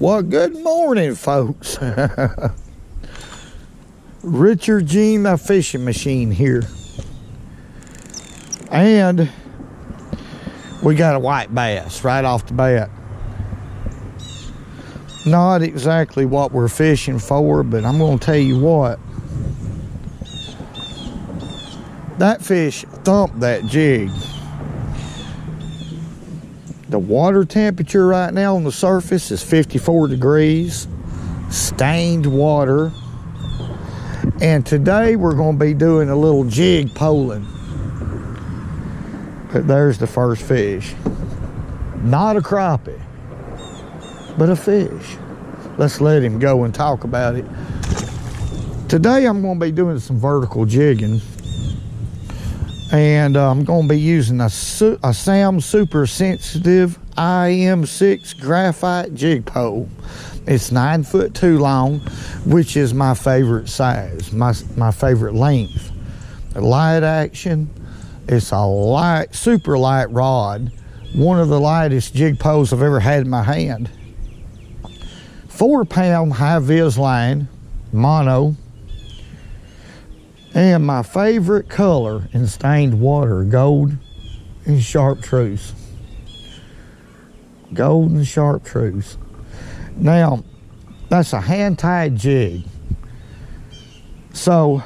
Well, good morning, folks. Richard Gene, the fishing machine here. And we got a white bass right off the bat. Not exactly what we're fishing for, but I'm going to tell you what. That fish thumped that jig. The water temperature right now on the surface is 54 degrees, stained water. And today we're going to be doing a little jig poling. But there's the first fish. Not a crappie, but a fish. Let's let him go and talk about it. Today I'm going to be doing some vertical jigging. And I'm going to be using a Sam Super Sensitive IM6 graphite jig pole. It's 9'2" long, which is my favorite size, my favorite length. Light action. It's a super light rod. One of the lightest jig poles I've ever had in my hand. 4-pound high vis line, mono. And my favorite color in stained water, gold and chartreuse. Gold and chartreuse. Now, that's a hand-tied jig. So,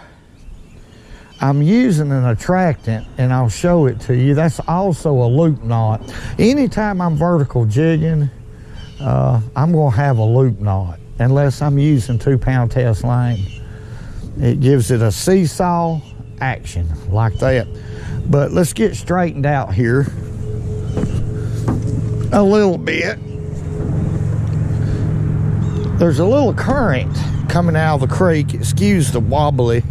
I'm using an attractant, and I'll show it to you. That's also a loop knot. Anytime I'm vertical jigging, I'm gonna have a loop knot, unless I'm using 2-pound test line. It gives it a seesaw action like that. But let's get straightened out here a little bit. There's a little current coming out of the creek. Excuse the wobbly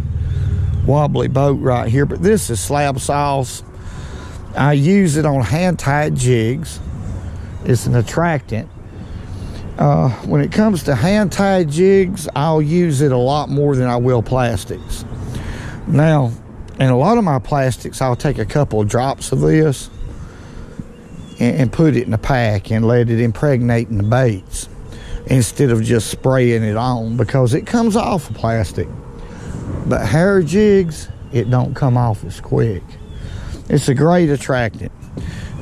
boat right here, but this is slab sauce. I use it on hand-tied jigs. It's an attractant. When it comes to hand-tied jigs, I'll use it a lot more than I will plastics. Now, in a lot of my plastics, I'll take a couple of drops of this and put it in a pack and let it impregnate in the baits instead of just spraying it on, because it comes off of plastic. But hair jigs, it don't come off as quick. It's a great attractant.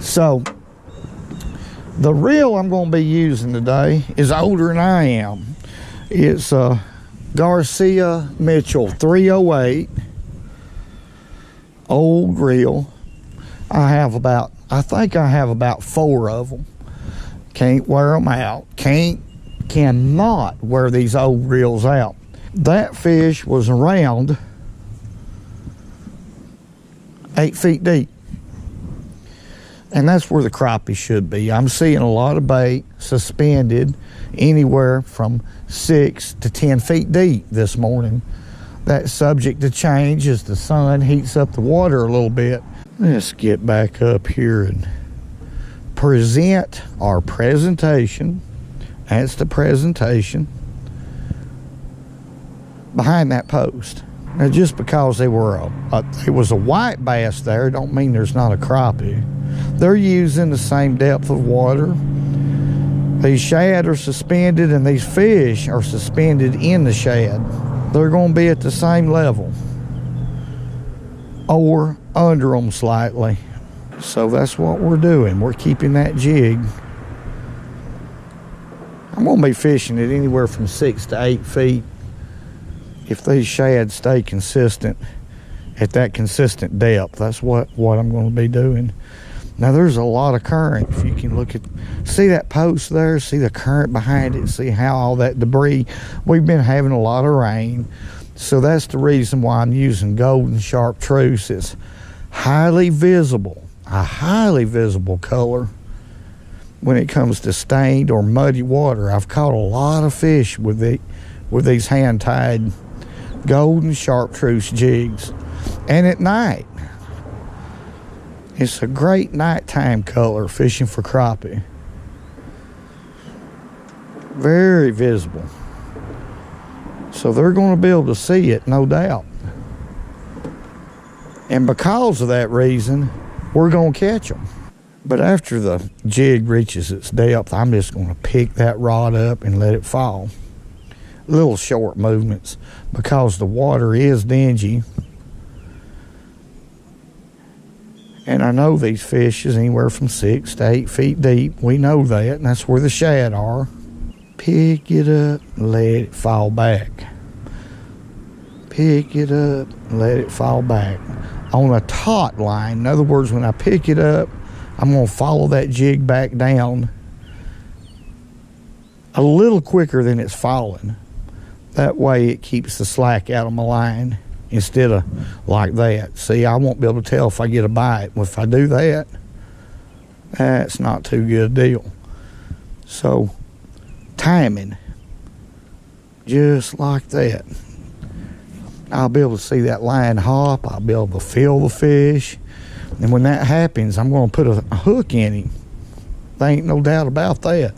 So, the reel I'm going to be using today is older than I am. It's a Garcia Mitchell 308 old reel. I think I have about 4 of them. Can't wear them out. Cannot wear these old reels out. That fish was around 8 feet deep. And that's where the crappie should be. I'm seeing a lot of bait suspended anywhere from 6 to 10 feet deep this morning. That's subject to change as the sun heats up the water a little bit. Let's get back up here and present our presentation. That's the presentation behind that post. Now, just because there was a white bass there, don't mean there's not a crappie. They're using the same depth of water. These shad are suspended, and these fish are suspended in the shad. They're going to be at the same level or under them slightly. So that's what we're doing. We're keeping that jig. I'm going to be fishing it anywhere from 6 to 8 feet. If these shads stay consistent at that consistent depth, that's what I'm going to be doing. Now, there's a lot of current. If you can see that post there, see the current behind it, see how all that debris. We've been having a lot of rain, so that's the reason why I'm using golden chartreuse. It's highly visible, a highly visible color when it comes to stained or muddy water. I've caught a lot of fish with these hand-tied golden chartreuse jigs, and at night. It's a great nighttime color fishing for crappie. Very visible. So they're going to be able to see it, no doubt. And because of that reason, we're going to catch them. But after the jig reaches its depth, I'm just going to pick that rod up and let it fall. Little short movements, because the water is dingy. And I know these fish is anywhere from 6 to 8 feet deep. We know that, and that's where the shad are. Pick it up, let it fall back. Pick it up, let it fall back. On a taut line, in other words, when I pick it up, I'm going to follow that jig back down a little quicker than it's falling. That way it keeps the slack out of my line instead of like that. See, I won't be able to tell if I get a bite. Well, if I do that, that's not too good a deal. So, timing, just like that. I'll be able to see that line hop. I'll be able to feel the fish. And when that happens, I'm going to put a hook in him. There ain't no doubt about that.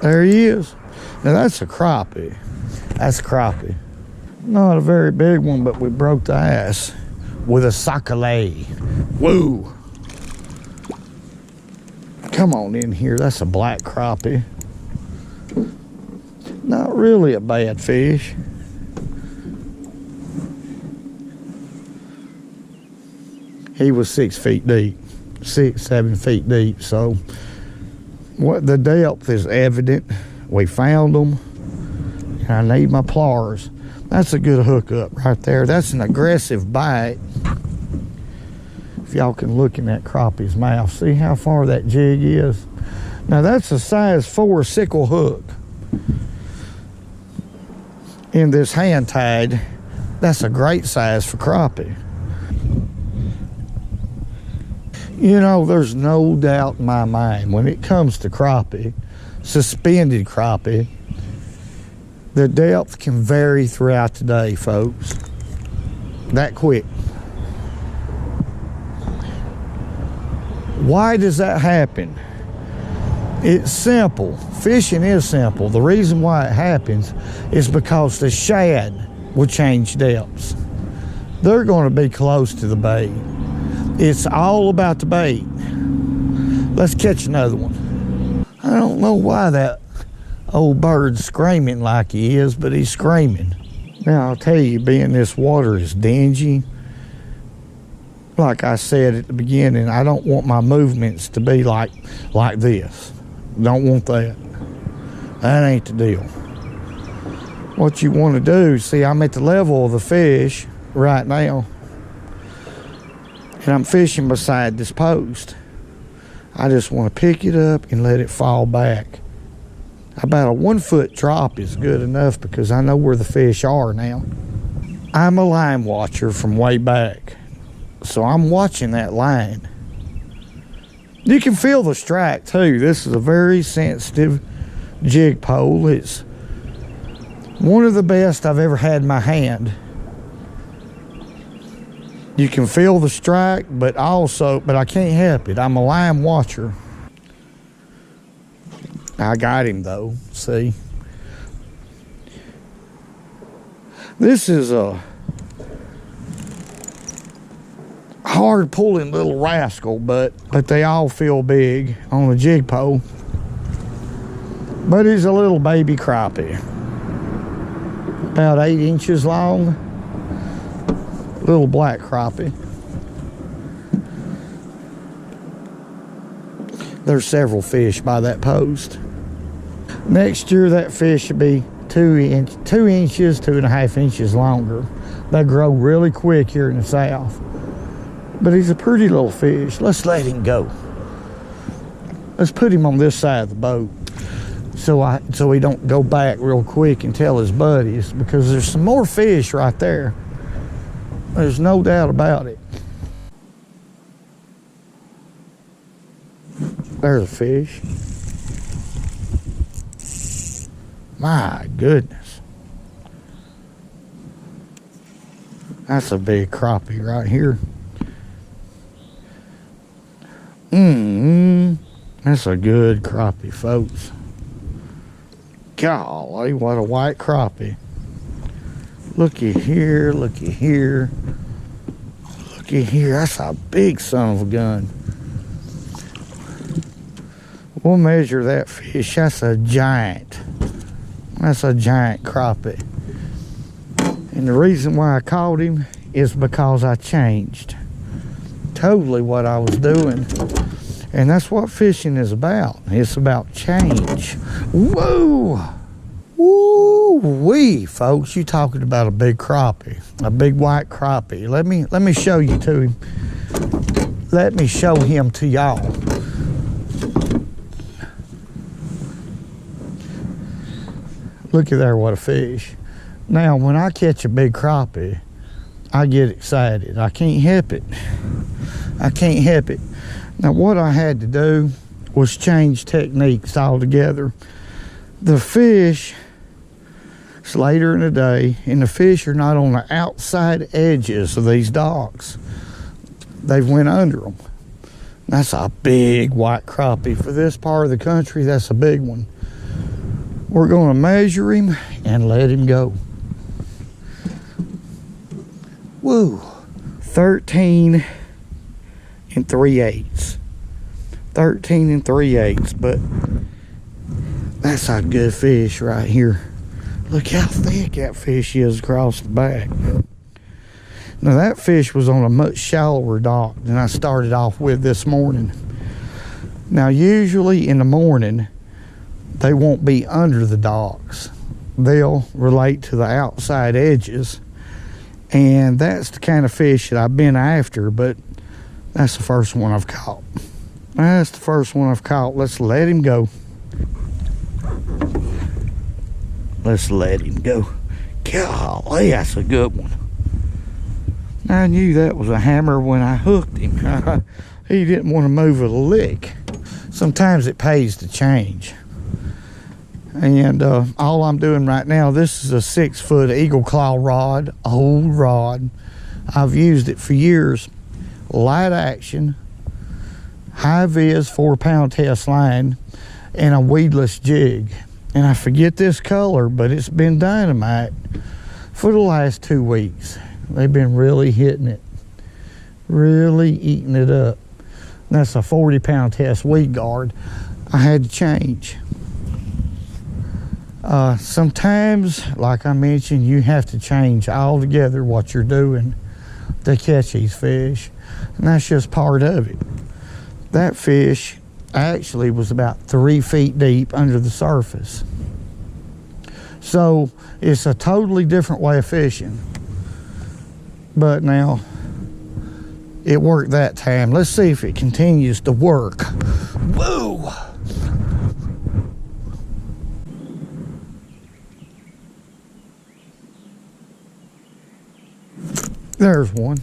There he is. Now that's a crappie. That's a crappie. Not a very big one, but we broke the ice with a sac-a-lait. Woo! Come on in here. That's a black crappie. Not really a bad fish. He was 6 feet deep, 6, 7 feet deep. So what the depth is evident. We found them, and I need my pliers. That's a good hookup right there. That's an aggressive bite. If y'all can look in that crappie's mouth, see how far that jig is. Now that's a size 4 sickle hook. In this hand tied, that's a great size for crappie. You know, there's no doubt in my mind when it comes to crappie, suspended crappie, the depth can vary throughout the day, folks. That quick. Why does that happen? It's simple. Fishing is simple. The reason why it happens is because the shad will change depths. They're going to be close to the bait. It's all about the bait. Let's catch another one. I don't know why that old bird's screaming like he is, but he's screaming. Now, I'll tell you, being this water is dingy, like I said at the beginning, I don't want my movements to be like this. Don't want that. That ain't the deal. What you want to do, see, I'm at the level of the fish right now, and I'm fishing beside this post. I just want to pick it up and let it fall back. About a 1 foot drop is good enough because I know where the fish are now. I'm a line watcher from way back, so I'm watching that line. You can feel the strike too. This is a very sensitive jig pole. It's one of the best I've ever had in my hand. You can feel the strike, but I can't help it. I'm a line watcher. I got him though, see. This is a hard pulling little rascal, but they all feel big on a jig pole. But he's a little baby crappie. About 8 inches long. Little black crappie. There's several fish by that post. Next year that fish should be 2 inches, 2.5 inches longer. They grow really quick here in the south. But he's a pretty little fish. Let's let him go. Let's put him on this side of the boat so he don't go back real quick and tell his buddies, because there's some more fish right there. There's no doubt about it. There's a fish. My goodness. That's a big crappie right here. That's a good crappie, folks. Golly, what a white crappie. Looky here, looky here. Looky here, that's a big son of a gun. We'll measure that fish. That's a giant. That's a giant crappie. And the reason why I caught him is because I changed totally what I was doing. And that's what fishing is about. It's about change. Whoa! Woo-wee, folks. You talking about a big crappie. A big white crappie. Let me show you to him. Let me show him to y'all. Look at there, what a fish. Now, when I catch a big crappie, I get excited. I can't help it. I can't help it. Now, what I had to do was change techniques altogether. The fish, it's later in the day, and the fish are not on the outside edges of these docks. They've went under them. That's a big white crappie. For this part of the country, that's a big one. We're going to measure him and let him go. Woo! 13 3/8. 13 3/8, but that's a good fish right here. Look how thick that fish is across the back. Now that fish was on a much shallower dock than I started off with this morning. Now usually in the morning, they won't be under the docks. They'll relate to the outside edges. And that's the kind of fish that I've been after, but that's the first one I've caught. That's the first one I've caught. Let's let him go. Let's let him go. Golly, that's a good one. I knew that was a hammer when I hooked him. He didn't want to move a lick. Sometimes it pays to change. And all I'm doing right now, this is a 6-foot Eagle Claw rod, old rod. I've used it for years. Light action, high vis 4-pound test line, and a weedless jig. And I forget this color, but it's been dynamite for the last 2 weeks. They've been really hitting it, really eating it up. And that's a 40-pound test weed guard. I had to change. Sometimes, like I mentioned, you have to change altogether what you're doing to catch these fish, and that's just part of it. That fish actually was about 3 feet deep under the surface, so it's a totally different way of fishing. But now it worked that time. Let's see if it continues to work. Whoa! There's one.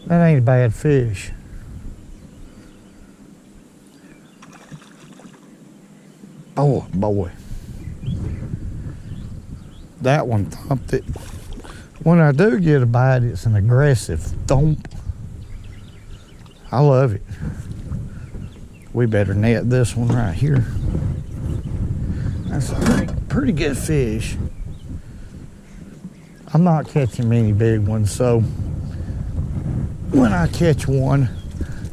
That ain't a bad fish. Oh boy. That one thumped it. When I do get a bite, it's an aggressive thump. I love it. We better net this one right here. That's a pretty good fish. I'm not catching many big ones, so when I catch one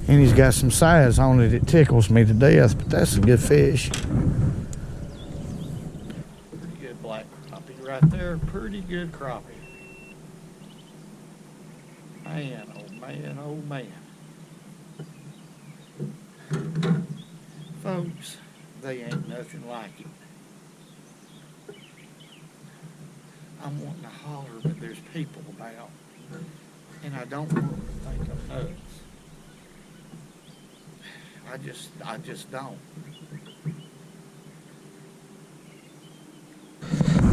and he's got some size on it, it tickles me to death, but that's a good fish. Pretty good black crappie right there. Pretty good crappie. Man, oh man, oh man. Folks, they ain't nothing like it. I'm wanting to holler, but there's people about, and I don't want them to think I'm nuts. I just don't.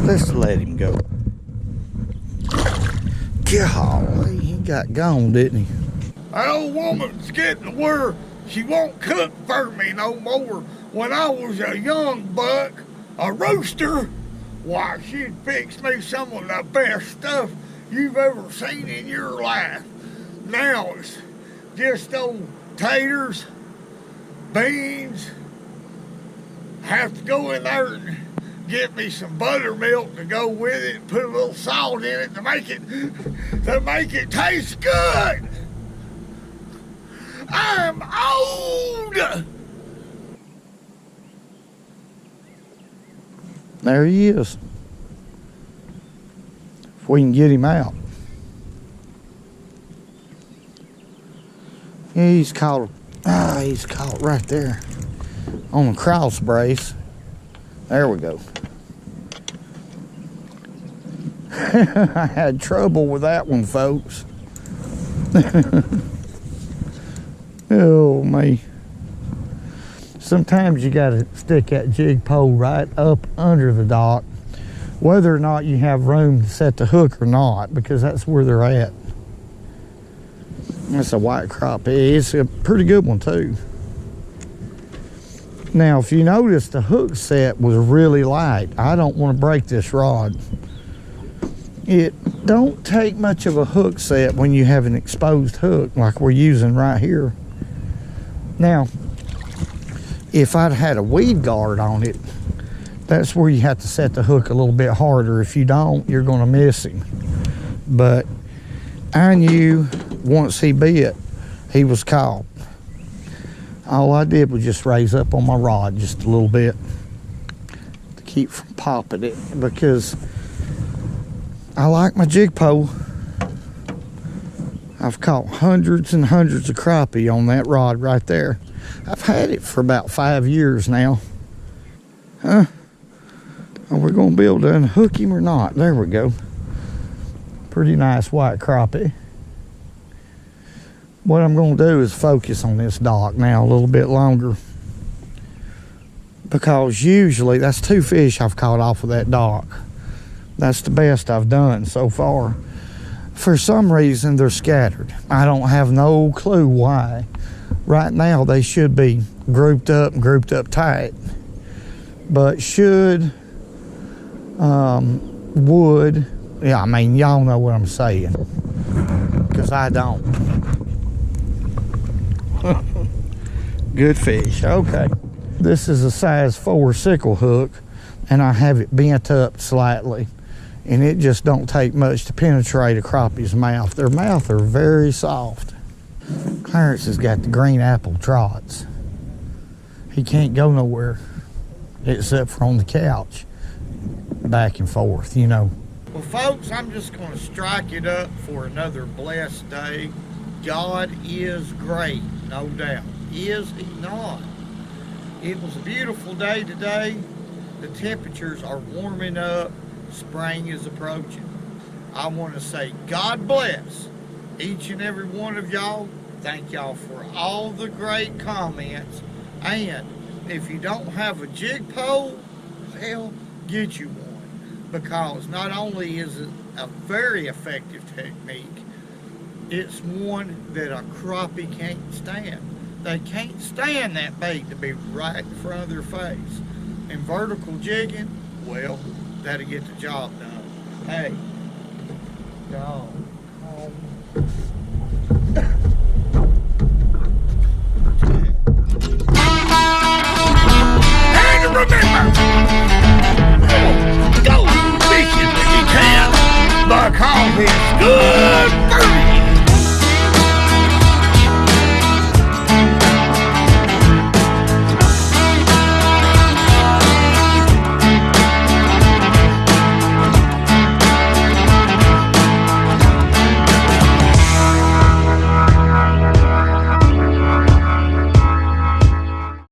Let's let him go. Golly, he got gone, didn't he? That old woman's getting to where she won't cook for me no more. When I was a young buck, a rooster, why, she'd fix me some of the best stuff you've ever seen in your life. Now it's just old taters, beans. Have to go in there and get me some buttermilk to go with it and put a little salt in it to make it taste good. I'm old. There he is. If we can get him out. He's caught right there on the cross brace. There we go. I had trouble with that one, folks. Oh, me. Sometimes you gotta stick that jig pole right up under the dock, whether or not you have room to set the hook or not, because that's where they're at. That's a white crappie. It's a pretty good one too. Now, if you notice, the hook set was really light. I don't want to break this rod. It don't take much of a hook set when you have an exposed hook like we're using right here. Now, if I'd had a weed guard on it, that's where you have to set the hook a little bit harder. If you don't, you're going to miss him. But I knew once he bit, he was caught. All I did was just raise up on my rod just a little bit to keep from popping it, because I like my jig pole. I've caught hundreds and hundreds of crappie on that rod right there. I've had it for about 5 years now. Are we going to be able to unhook him or not? There we go. Pretty nice white crappie. What I'm going to do is focus on this dock now a little bit longer, because usually that's 2 fish I've caught off of that dock. That's the best I've done so far. For some reason, they're scattered. I don't have no clue why. Right now, they should be grouped up tight. But should, would, yeah, I mean, y'all know what I'm saying, because I don't. Good fish. Okay, this is a size 4 sickle hook, and I have it bent up slightly, and it just don't take much to penetrate a crappie's mouth. Their mouth are very soft. Clarence has got the green apple trots. He can't go nowhere except for on the couch, back and forth, you know. Well, folks, I'm just going to strike it up for another blessed day. God is great, no doubt. Is he not? It was a beautiful day today. The temperatures are warming up. Spring is approaching. I want to say God bless each and every one of y'all. Thank y'all for all the great comments. And if you don't have a jig pole, hell, get you one. Because not only is it a very effective technique, it's one that a crappie can't stand. They can't stand that bait to be right in front of their face. And vertical jigging, well, that'll get the job done. Hey, y'all.